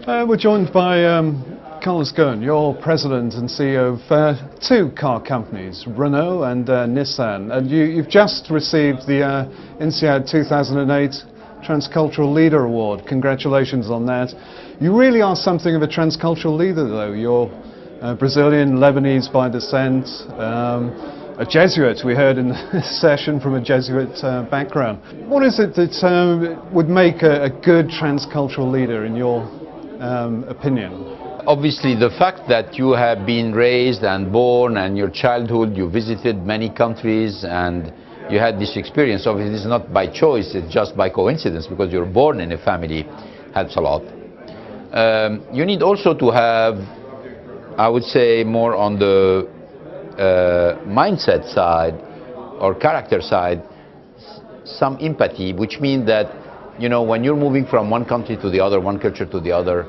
We're joined by Carlos Ghosn, you're president and CEO of two car companies, Renault and Nissan, and you've just received the INSEAD 2008 Transcultural Leader Award. Congratulations on that. You really are something of a transcultural leader, though. You're Brazilian, Lebanese by descent, a Jesuit, we heard in the session, from a Jesuit background. What is it that would make a good transcultural leader, in your opinion? Obviously, the fact that you have been raised and born, and your childhood you visited many countries and you had this experience. Obviously, it's not by choice, it's just by coincidence, because you're born in a family, helps a lot. You need also to have, I would say, more on the mindset side or character side, some empathy, which means that, you know, when you're moving from one country to the other, one culture to the other,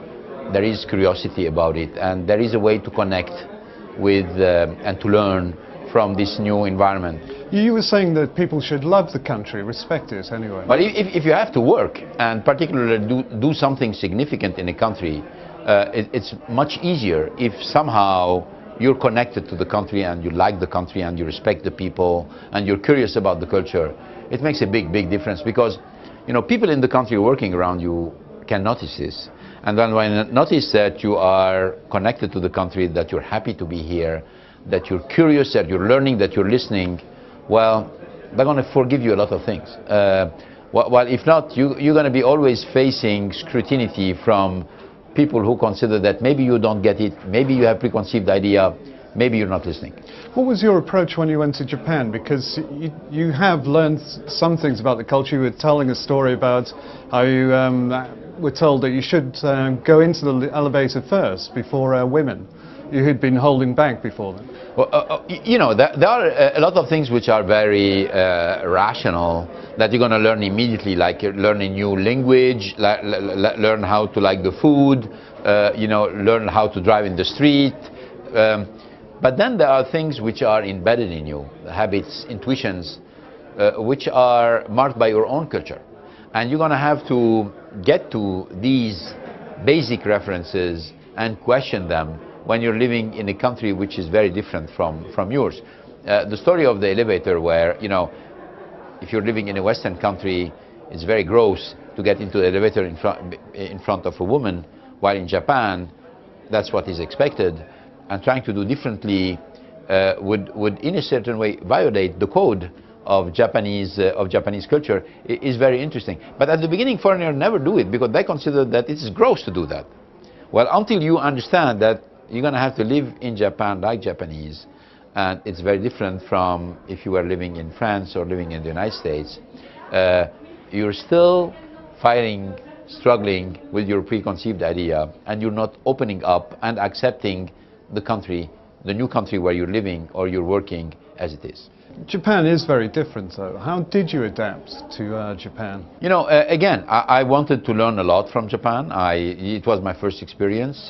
there is curiosity about it, and there is a way to connect with and to learn from this new environment. You were saying that people should love the country, respect it anyway. But if you have to work, and particularly do something significant in a country, it's much easier if somehow you're connected to the country and you like the country and you respect the people and you're curious about the culture. It makes a big difference, because, you know, people in the country working around you can notice this. And then when they notice that you are connected to the country, that you're happy to be here, that you're curious, that you're learning, that you're listening, well, they're going to forgive you a lot of things. Well, if not, you're going to be always facing scrutiny from people who consider that maybe you don't get it, maybe you have preconceived idea, maybe you're not listening. What was your approach when you went to Japan? Because you have learned some things about the culture. You were telling a story about how you were told that you should go into the elevator first before women. You had been holding back before then. Well, you know, there are a lot of things which are very rational that you're going to learn immediately, like learn a new language, learn how to like the food, you know, learn how to drive in the street. But then there are things which are embedded in you, habits, intuitions, which are marked by your own culture. And you're going to have to get to these basic references and question them when you're living in a country which is very different from yours. The story of the elevator, where, you know, if you're living in a Western country, it's very gross to get into the elevator in front of a woman, while in Japan, that's what is expected. And trying to do differently would in a certain way violate the code of Japanese culture is very interesting. But at the beginning, foreigners never do it, because they consider that it is gross to do that. Well, until you understand that you're going to have to live in Japan like Japanese, and it's very different from if you were living in France or living in the United States. You're still fighting, struggling with your preconceived idea, and you're not opening up and accepting the country, the new country where you're living or you're working, as it is. Japan is very different, though. How did you adapt to Japan? You know, again, I wanted to learn a lot from Japan. It was my first experience.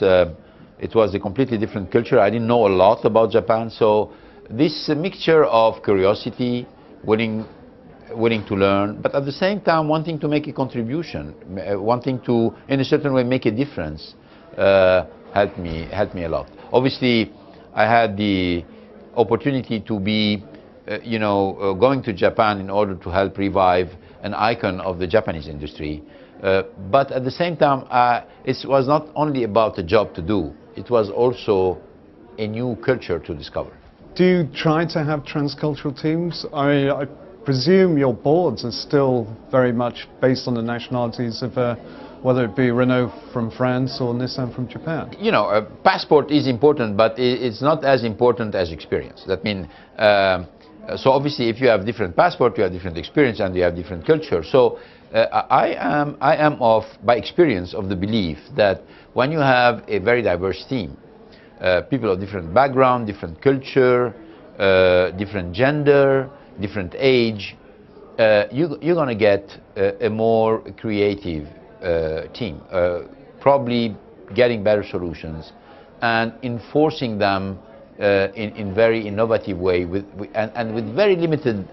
It was a completely different culture. I didn't know a lot about Japan, so this mixture of curiosity, willing to learn, but at the same time wanting to make a contribution, wanting to, in a certain way, make a difference, helped me a lot. Obviously, I had the opportunity to be, you know, going to Japan in order to help revive an icon of the Japanese industry. But at the same time, it was not only about a job to do, it was also a new culture to discover. Do you try to have transcultural teams? I presume your boards are still very much based on the nationalities of whether it be Renault from France or Nissan from Japan. You know, a passport is important, but it's not as important as experience. That means, so obviously if you have different passport, you have different experience and you have different culture. So I am of, by experience, of the belief that when you have a very diverse team, people of different background, different culture, different gender, different age, you're going to get a more creative team, probably getting better solutions and enforcing them in very innovative way and with very limited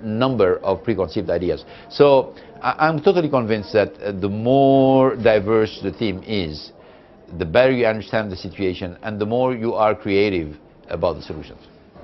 number of preconceived ideas. So I'm totally convinced that the more diverse the team is, the better you understand the situation and the more you are creative about the solutions.